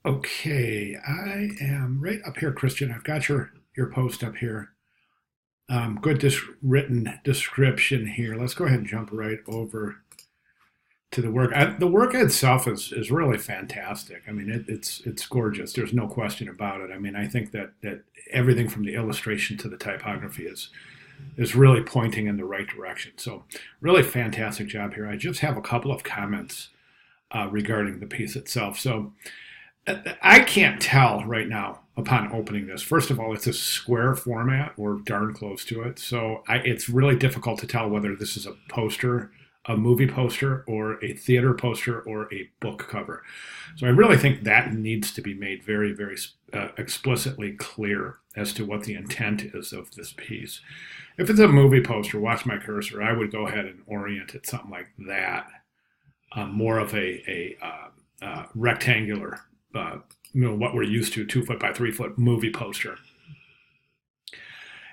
Okay, I am right up here, Christian. I've got your post up here. Good written description here. Let's go ahead and jump right over to the work. The work itself is really fantastic. I mean, it's gorgeous. There's no question about it. I mean, I think that everything from the illustration to the typography is really pointing in the right direction. So, really fantastic job here. I just have a couple of comments regarding the piece itself. So, I can't tell right now upon opening this. First of all, it's a square format or darn close to it. So it's really difficult to tell whether this is a poster, a movie poster, or a theater poster, or a book cover. So I really think that needs to be made very, very explicitly clear as to what the intent is of this piece. If it's a movie poster, watch my cursor, I would go ahead and orient it something like that. More of a rectangular what we're used to, 2 foot by 3 foot movie poster.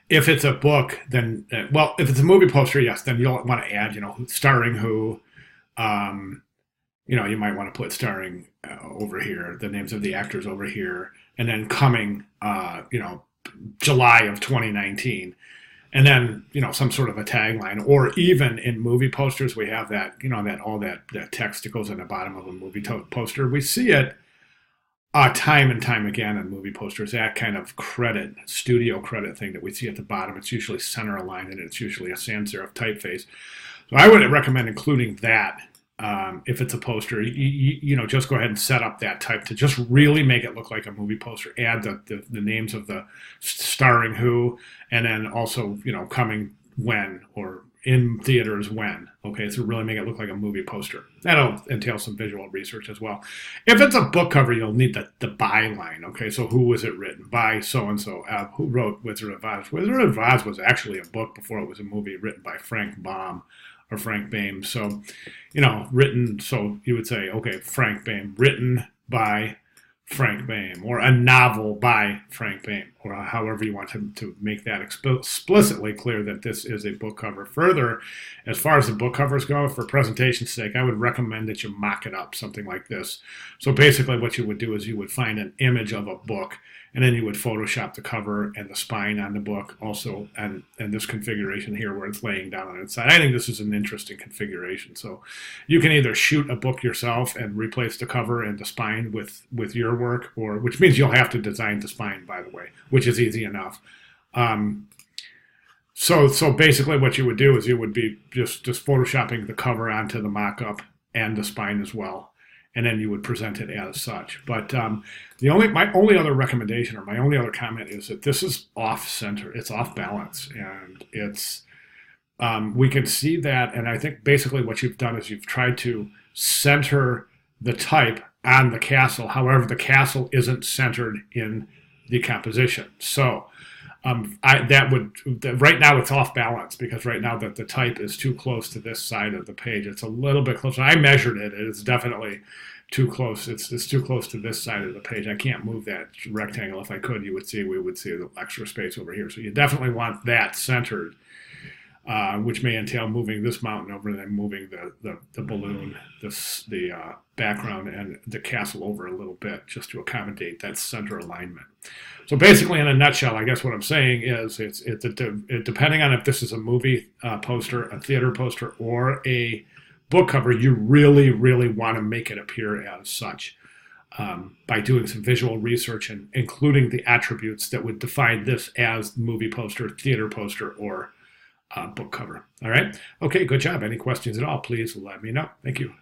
If it's a book, then well, if it's a movie poster, yes, then you'll want to add, starring who. Um, you might want to put starring over here, the names of the actors over here, and then coming, July of 2019. And then, some sort of a tagline, or even in movie posters, we have that, that all that text that goes on the bottom of a movie poster. We see it time and time again in movie posters, that kind of credit, studio credit thing that we see at the bottom. It's usually center aligned and it's usually a sans serif typeface. So I would recommend including that if it's a poster. Just go ahead and set up that type to just really make it look like a movie poster. Add the names of the starring who, and then also, coming when, or in theaters when. Okay, so really make it look like a movie poster. That'll entail some visual research as well. If it's a book cover, you'll need the byline. Okay, so who was it written by? So and so. Who wrote Wizard of Oz? Wizard of Oz was actually a book before it was a movie, written by Frank Baum or Frank Baum. So, written. So you would say, okay, Frank Baum, written by Frank Baum, or a novel by Frank Baum, or however you want to make that explicitly clear that this is a book cover. Further, as far as the book covers go, for presentation's sake, I would recommend that you mock it up, something like this. So basically what you would do is you would find an image of a book, and then you would Photoshop the cover and the spine on the book also, and this configuration here where it's laying down on its side. I think this is an interesting configuration. So you can either shoot a book yourself and replace the cover and the spine with your work, or which means you'll have to design the spine, by the way, which is easy enough. So basically what you would do is you would be just photoshopping the cover onto the mock-up and the spine as well, and then you would present it as such. But my only other recommendation, or my only other comment, is that this is off center. It's off balance, and it's we can see that. And I think basically what you've done is you've tried to center the type on the castle. However, the castle isn't centered in the composition. So right now it's off balance, because right now the type is too close to this side of the page. It's a little bit closer. I measured it. It's definitely too close. It's too close to this side of the page. I can't move that rectangle. If I could, we would see the extra space over here. So you definitely want that centered, which may entail moving this mountain over and then moving the balloon, the background, and the castle over a little bit, just to accommodate that center alignment. So basically, in a nutshell, I guess what I'm saying is depending on if this is a movie poster, a theater poster, or a book cover, you really, really want to make it appear as such by doing some visual research and including the attributes that would define this as movie poster, theater poster, or book cover. All right. Okay, good job. Any questions at all, please let me know. Thank you.